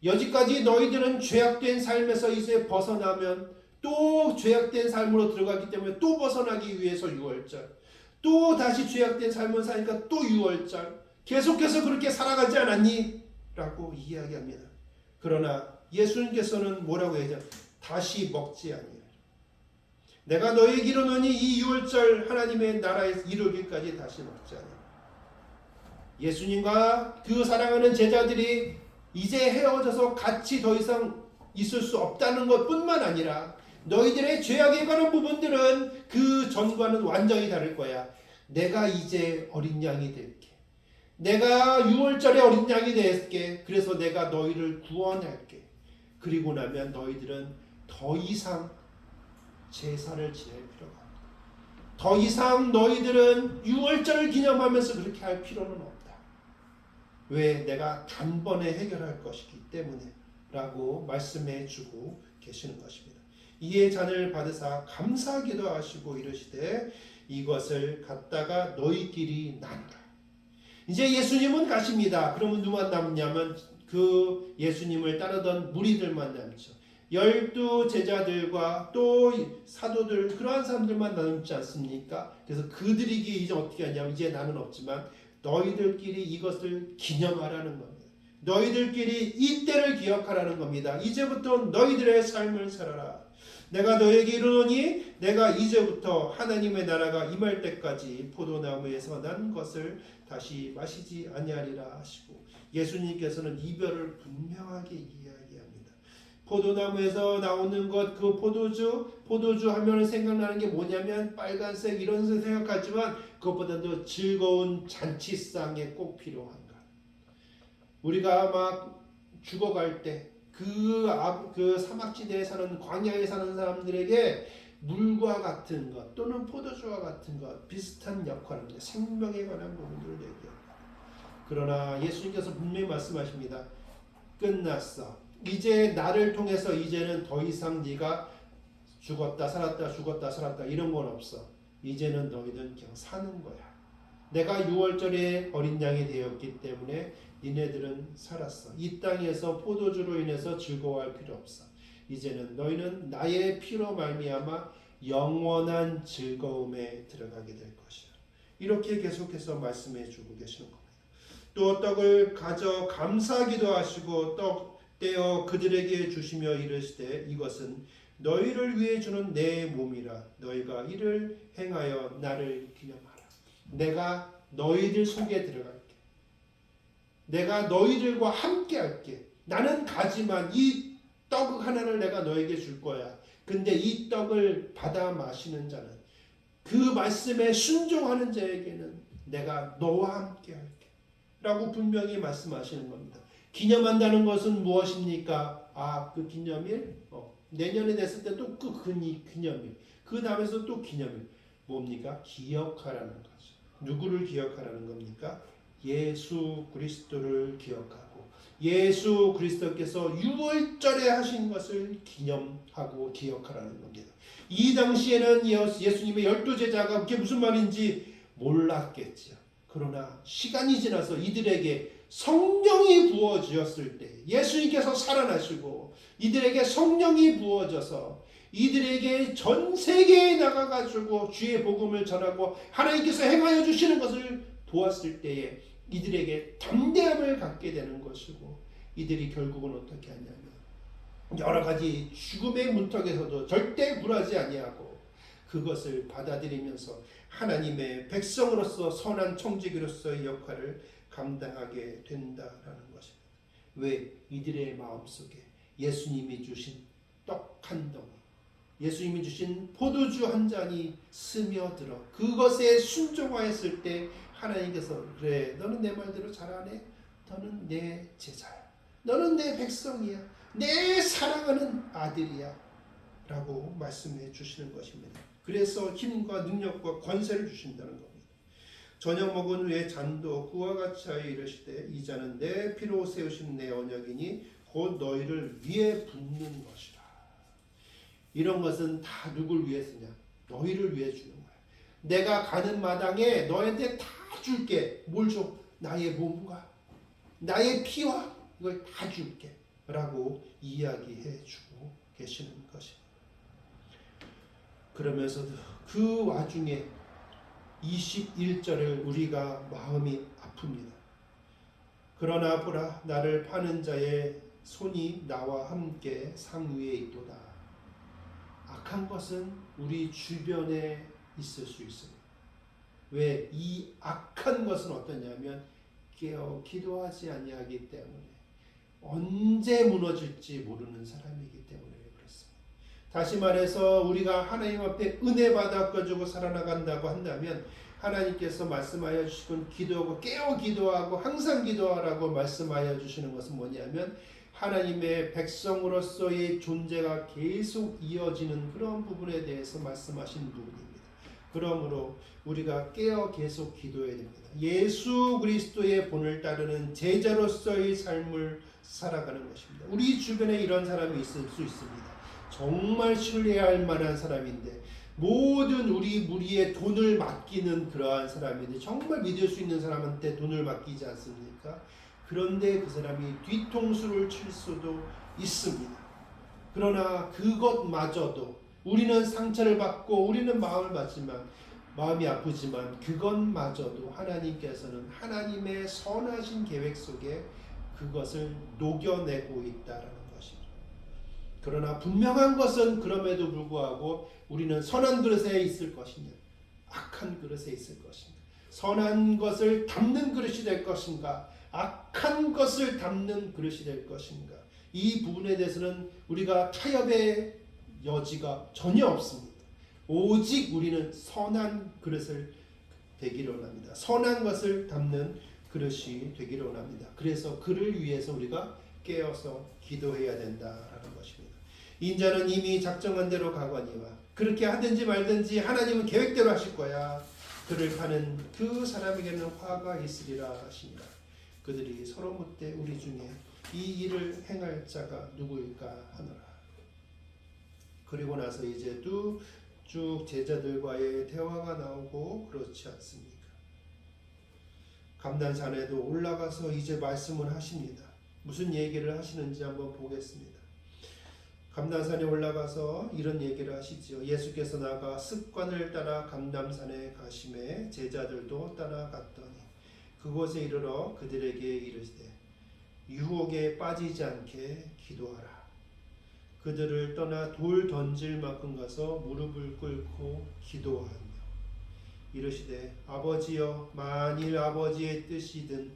여지까지 너희들은 죄악된 삶에서 이제 벗어나면 또 죄악된 삶으로 들어가기 때문에 또 벗어나기 위해서 유월절, 또 다시 죄악된 삶을 사니까 또 유월절, 계속해서 그렇게 살아가지 않았니? 라고 이야기합니다. 그러나 예수님께서는 뭐라고 하죠? 다시 먹지 아니하리라. 내가 너희에게 이르노니 이 유월절 하나님의 나라에 이르기까지 다시 먹지 아니하리라. 예수님과 그 사랑하는 제자들이 이제 헤어져서 같이 더 이상 있을 수 없다는 것뿐만 아니라 너희들의 죄악에 관한 부분들은 그 전과는 완전히 다를 거야. 내가 이제 어린 양이 될게. 내가 유월절에 어린 양이 될게. 그래서 내가 너희를 구원할게. 그리고 나면 너희들은 더 이상 제사를 지낼 필요가 없다. 더 이상 너희들은 유월절을 기념하면서 그렇게 할 필요는 없다. 왜? 내가 단번에 해결할 것이기 때문에 라고 말씀해 주고 계시는 것입니다. 이에 잔을 받으사 감사하기도 하시고 이르시되 이것을 갖다가 너희끼리 나누라. 이제 예수님은 가십니다. 그러면 누만 남냐면 그 예수님을 따르던 무리들만 남죠. 12 제자들과 또 사도들, 그러한 사람들만 남지 않습니까? 그래서 그들이 이제 어떻게 하냐면 이제 나는 없지만 너희들끼리 이것을 기념하라는 겁니다. 너희들끼리 이때를 기억하라는 겁니다. 이제부터 너희들의 삶을 살아라. 내가 너에게 이르노니 내가 이제부터 하나님의 나라가 임할 때까지 포도나무에서 난 것을 다시 마시지 아니하리라 하시고, 예수님께서는 이별을 분명하게 이야기합니다. 포도나무에서 나오는 것, 그 포도주 하면 생각나는 게 뭐냐면 빨간색 이런 색 생각하지만 그것보다도 즐거운 잔치상에 꼭 필요한 것. 우리가 막 죽어갈 때 그 사막지대에 사는, 광야에 사는 사람들에게 물과 같은 것 또는 포도주와 같은 것 비슷한 역할입니다. 생명에 관한 부분들을 얘기합니다. 그러나 예수님께서 분명히 말씀하십니다. 끝났어. 이제 나를 통해서 이제는 더 이상 네가 죽었다 살았다 죽었다 살았다 이런 건 없어. 이제는 너희는 그냥 사는 거야. 내가 유월절에 어린 양이 되었기 때문에 니네들은 살았어. 이 땅에서 포도주로 인해서 즐거워할 필요 없어. 이제는 너희는 나의 피로 말미암아 영원한 즐거움에 들어가게 될 것이야. 이렇게 계속해서 말씀해 주고 계시는 겁니다. 또 떡을 가져 감사하기도 하시고 떡 떼어 그들에게 주시며 이르시되 이것은 너희를 위해 주는 내 몸이라. 너희가 이를 행하여 나를 기념하라. 내가 너희들 속에 들어갈게. 내가 너희들과 함께 할게. 나는 가지만 이 떡 하나를 내가 너에게 줄 거야. 근데 이 떡을 받아 마시는 자는, 그 말씀에 순종하는 자에게는 내가 너와 함께 할게 라고 분명히 말씀하시는 겁니다. 기념한다는 것은 무엇입니까? 그 기념일? 내년에 됐을 때 또 그 기념일. 그 다음에서 또 기념일. 뭡니까? 기억하라는 거죠. 누구를 기억하라는 겁니까? 예수 그리스도를 기억하고 예수 그리스도께서 유월절에 하신 것을 기념하고 기억하라는 겁니다. 이 당시에는 예수님의 12 제자가 그게 무슨 말인지 몰랐겠죠. 그러나 시간이 지나서 이들에게 성령이 부어지었을 때, 예수님께서 살아나시고 이들에게 성령이 부어져서 이들에게 전 세계에 나가가지고 주의 복음을 전하고 하나님께서 행하여 주시는 것을 보았을 때에 이들에게 담대함을 갖게 되는 것이고, 이들이 결국은 어떻게 하냐면 여러 가지 죽음의 문턱에서도 절대 굴하지 아니하고 그것을 받아들이면서 하나님의 백성으로서 선한 청지기로서의 역할을 감당하게 된다라는 것입니다. 왜? 이들의 마음속에 예수님이 주신 떡 한 덩이, 예수님이 주신 포도주 한 잔이 스며들어 그것에 순종하였을 때 하나님께서 그래, 너는 내 말대로 잘하네. 너는 내 제자야. 너는 내 백성이야. 내 사랑하는 아들이야. 라고 말씀해 주시는 것입니다. 그래서 힘과 능력과 권세를 주신다는 겁니다. 저녁 먹은 후에 잔도 그와 같이 하여 이르시되 이 잔은 내 피로 세우신 내 언약이니 곧 너희를 위해 붓는 것이라. 이런 것은 다 누굴 위해서냐? 너희를 위해 주는 거야. 내가 가는 마당에 너한테 다 줄게. 뭘 줘? 나의 몸과 나의 피와 이걸 다 줄게 라고 이야기해 주고 계시는 것입니다. 그러면서도 그 와중에 21절을 우리가 마음이 아픕니다. 그러나 보라 나를 파는 자의 손이 나와 함께 상위에 있도다. 악한 것은 우리 주변에 있을 수 있습니다. 왜? 이 악한 것은 어떠냐면 깨어 기도하지 아니하기 때문에 언제 무너질지 모르는 사람이기 때문에 그렇습니다. 다시 말해서 우리가 하나님 앞에 은혜 받아가지고 살아나간다고 한다면 하나님께서 말씀하여 주시건 기도하고 깨어 기도하고 항상 기도하라고 말씀하여 주시는 것은 뭐냐면 하나님의 백성으로서의 존재가 계속 이어지는 그런 부분에 대해서 말씀하신 부분입니다. 그러므로 우리가 깨어 계속 기도해야 됩니다. 예수 그리스도의 본을 따르는 제자로서의 삶을 살아가는 것입니다. 우리 주변에 이런 사람이 있을 수 있습니다. 정말 신뢰할 만한 사람인데 모든 우리 무리의 돈을 맡기는 그러한 사람인데 정말 믿을 수 있는 사람한테 돈을 맡기지 않습니까? 그런데 그 사람이 뒤통수를 칠 수도 있습니다. 그러나 그것마저도 우리는 상처를 받고 우리는 마음이 아프지만 그것마저도 하나님께서는 하나님의 선하신 계획 속에 그것을 녹여내고 있다라는 것입니다. 그러나 분명한 것은 그럼에도 불구하고 우리는 선한 그릇에 있을 것이냐 악한 그릇에 있을 것인가 선한 것을 담는 그릇이 될 것인가 악한 것을 담는 그릇이 될 것인가 이 부분에 대해서는 우리가 타협의 여지가 전혀 없습니다. 오직 우리는 선한 그릇을 되기를 원합니다. 선한 것을 담는 그릇이 되기를 원합니다. 그래서 그를 위해서 우리가 깨어서 기도해야 된다라는 것입니다. 인자는 이미 작정한 대로 가거니와 그렇게 하든지 말든지 하나님은 계획대로 하실 거야. 그를 파는 그 사람에게는 화가 있으리라 하시니라. 그들이 서로 묻되 우리 중에 이 일을 행할 자가 누구일까 하노라. 그리고 나서 이제 쭉 제자들과의 대화가 나오고 그렇지 않습니까? 감난산에도 올라가서 이제 말씀을 하십니다. 무슨 얘기를 하시는지 한번 보겠습니다. 감난산에 올라가서 이런 얘기를 하시지요. 예수께서 나가 습관을 따라 감난산에 가심에 제자들도 따라갔더니 그곳에 이르러 그들에게 이르시되 유혹에 빠지지 않게 기도하라. 그들을 떠나 돌 던질 만큼 가서 무릎을 꿇고 기도하며 이르시되 아버지여 만일 아버지의 뜻이든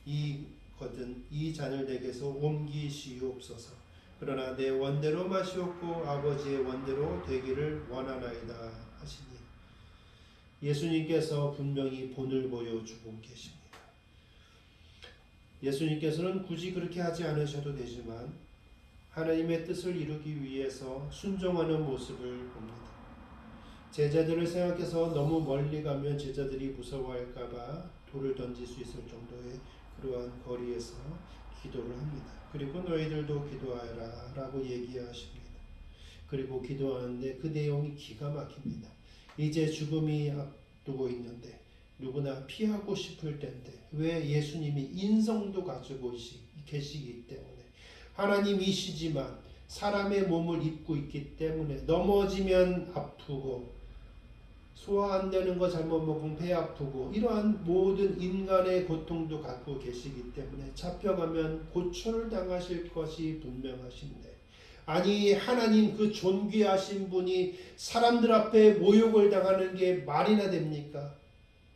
이거든 이 잔을 내게서 옮기시옵소서. 그러나 내 원대로 마시옵고 아버지의 원대로 되기를 원하나이다 하시니 예수님께서 분명히 본을 보여주고 계십니다. 예수님께서는 굳이 그렇게 하지 않으셔도 되지만 하나님의 뜻을 이루기 위해서 순종하는 모습을 봅니다. 제자들을 생각해서 너무 멀리 가면 제자들이 무서워할까봐 돌을 던질 수 있을 정도의 그러한 거리에서 기도를 합니다. 그리고 너희들도 기도하라 라고 얘기하십니다. 그리고 기도하는데 그 내용이 기가 막힙니다. 이제 죽음이 앞두고 있는데 누구나 피하고 싶을 텐데 왜 예수님이 인성도 가지고 계시기 때문에 하나님이시지만 사람의 몸을 입고 있기 때문에 넘어지면 아프고 소화 안 되는 거 잘못 먹으면 배 아프고 이러한 모든 인간의 고통도 갖고 계시기 때문에 잡혀가면 고초를 당하실 것이 분명하신데 아니 하나님 그 존귀하신 분이 사람들 앞에 모욕을 당하는 게 말이나 됩니까?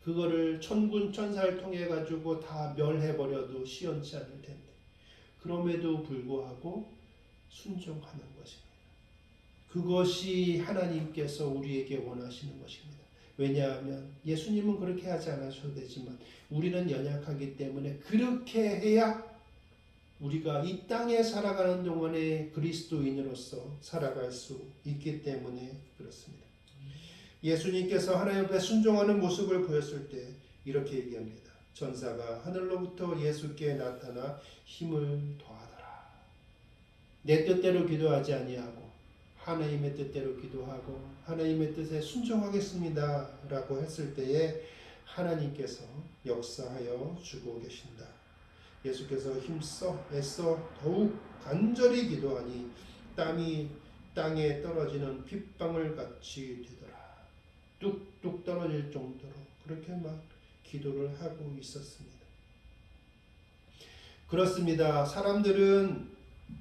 그거를 천군 천사를 통해 가지고 다 멸해버려도 시원치 않을 텐데 그럼에도 불구하고 순종하는 것입니다. 그것이 하나님께서 우리에게 원하시는 것입니다. 왜냐하면 예수님은 그렇게 하지 않으셔도 되지만 우리는 연약하기 때문에 그렇게 해야 우리가 이 땅에 살아가는 동안에 그리스도인으로서 살아갈 수 있기 때문에 그렇습니다. 예수님께서 하나님 앞에 순종하는 모습을 보였을 때 이렇게 얘기합니다. 전사가 하늘로부터 예수께 나타나 힘을 더하더라. 내 뜻대로 기도하지 아니하고 하나님의 뜻대로 기도하고 하나님의 뜻에 순종하겠습니다 라고 했을 때에 하나님께서 역사하여 주고 계신다. 예수께서 힘써 애써 더욱 간절히 기도하니 땀이 땅에 떨어지는 빗방울 같이 되더라. 뚝뚝 떨어질 정도로 그렇게 막 기도를 하고 있었습니다. 그렇습니다. 사람들은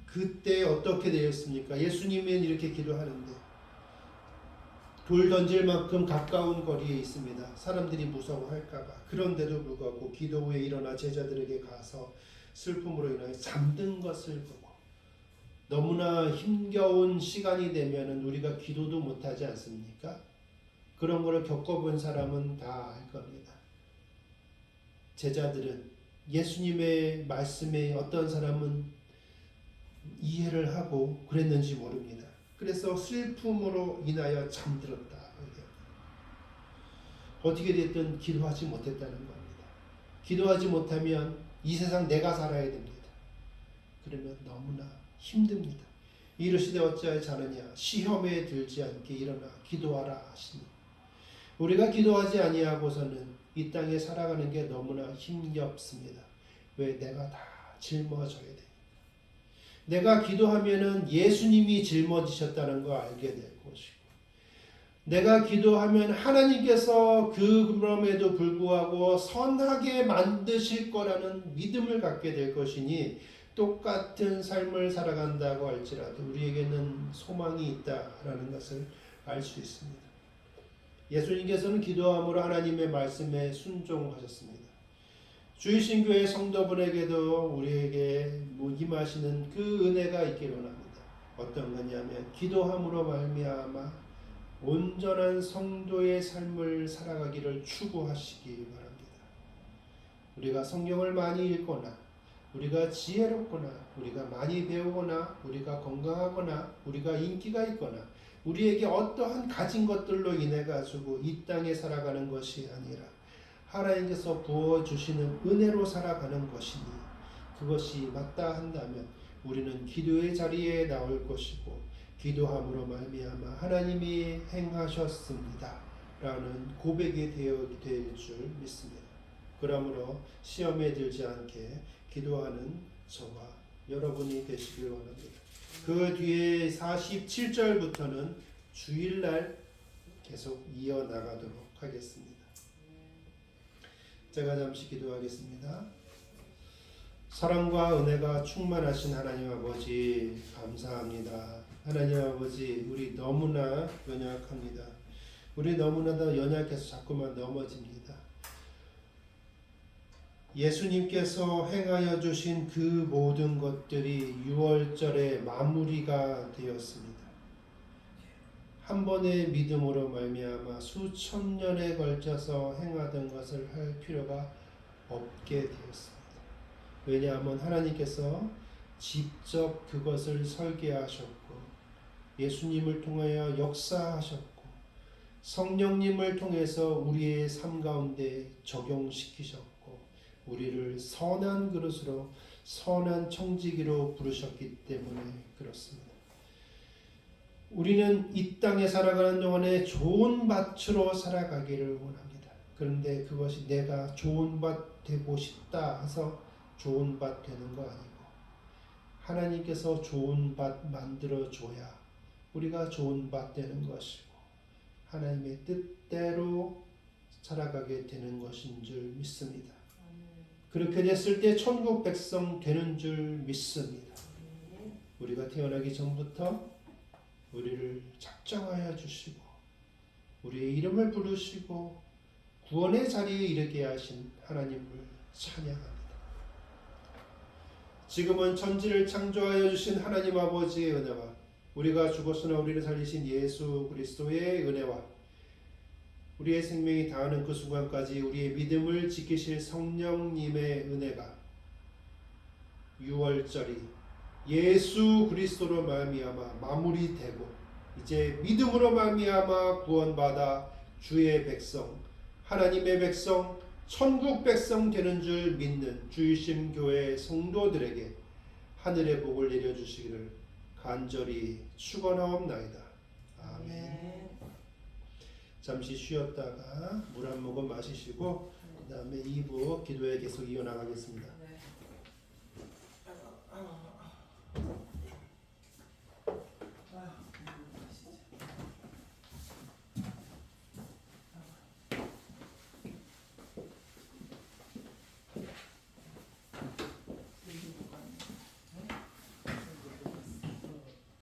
그때 어떻게 되었습니까? 예수님은 이렇게 기도하는데 돌 던질 만큼 가까운 거리에 있습니다. 사람들이 무서워할까봐. 그런데도 불구하고 기도 후에 일어나 제자들에게 가서 슬픔으로 인하여 잠든 것을 보고 너무나 힘겨운 시간이 되면 우리가 기도도 못하지 않습니까? 그런 거를 겪어본 사람은 다 알 겁니다. 제자들은 예수님의 말씀에 어떤 사람은 이해를 하고 그랬는지 모릅니다. 그래서 슬픔으로 인하여 잠들었다. 어떻게 됐든 기도하지 못했다는 겁니다. 기도하지 못하면 이 세상 내가 살아야 됩니다. 그러면 너무나 힘듭니다. 이르시되 어찌하여 자느냐 시험에 들지 않게 일어나 기도하라 하시니 우리가 기도하지 아니하고서는 이 땅에 살아가는 게 너무나 힘겹습니다. 왜? 내가 다 짊어져야 돼. 내가 기도하면은 예수님이 짊어지셨다는 거 알게 될 것이고 내가 기도하면 하나님께서 그럼에도 불구하고 선하게 만드실 거라는 믿음을 갖게 될 것이니 똑같은 삶을 살아간다고 할지라도 우리에게는 소망이 있다라는 것을 알 수 있습니다. 예수님께서는 기도함으로 하나님의 말씀에 순종하셨습니다. 주이신 교회 성도분에게도 우리에게 임하시는 그 은혜가 있기를 원합니다. 어떤 거냐면 기도함으로 말미암아 온전한 성도의 삶을 살아가기를 추구하시기 바랍니다. 우리가 성경을 많이 읽거나 우리가 지혜롭거나 우리가 많이 배우거나 우리가 건강하거나 우리가 인기가 있거나 우리에게 어떠한 가진 것들로 인해 가지고 이 땅에 살아가는 것이 아니라 하나님께서 부어주시는 은혜로 살아가는 것이니 그것이 맞다 한다면 우리는 기도의 자리에 나올 것이고 기도함으로 말미암아 하나님이 행하셨습니다 라는 고백이 될 줄 믿습니다. 그러므로 시험에 들지 않게 기도하는 저와 여러분이 되시길 원합니다. 그 뒤에 47절부터는 주일날 계속 이어나가도록 하겠습니다. 제가 잠시 기도하겠습니다. 사랑과 은혜가 충만하신 하나님 아버지 감사합니다. 하나님 아버지 우리 너무나 연약합니다. 우리 너무나도 연약해서 자꾸만 넘어집니다. 예수님께서 행하여 주신 그 모든 것들이 6월절의 마무리가 되었습니다. 한 번의 믿음으로 말미암아 수천 년에 걸쳐서 행하던 것을 할 필요가 없게 되었습니다. 왜냐하면 하나님께서 직접 그것을 설계하셨고 예수님을 통하여 역사하셨고 성령님을 통해서 우리의 삶 가운데 적용시키셨고 우리를 선한 그릇으로 선한 청지기로 부르셨기 때문에 그렇습니다. 우리는 이 땅에 살아가는 동안에 좋은 밭으로 살아가기를 원합니다. 그런데 그것이 내가 좋은 밭 되고 싶다 해서 좋은 밭 되는 거 아니고 하나님께서 좋은 밭 만들어 줘야 우리가 좋은 밭 되는 것이고 하나님의 뜻대로 살아가게 되는 것인 줄 믿습니다. 그렇게 됐을 때 천국 백성 되는 줄 믿습니다. 우리가 태어나기 전부터 우리를 작정하여 주시고 우리의 이름을 부르시고 구원의 자리에 이르게 하신 하나님을 찬양합니다. 지금은 천지를 창조하여 주신 하나님 아버지의 은혜와 우리가 죽었으나 우리를 살리신 예수 그리스도의 은혜와 우리의 생명이 다하는 그 순간까지 우리의 믿음을 지키실 성령님의 은혜가 6월절이 예수 그리스도로 말미암아 마무리되고 이제 믿음으로 말미암아 구원받아 주의 백성, 하나님의 백성, 천국 백성 되는 줄 믿는 주일심 교회 성도들에게 하늘의 복을 내려주시기를 간절히 축원하옵나이다. 아멘. 잠시 쉬었다가 물 한 모금 마시시고 그 다음에 2부 기도에 계속 이어나가겠습니다. 네.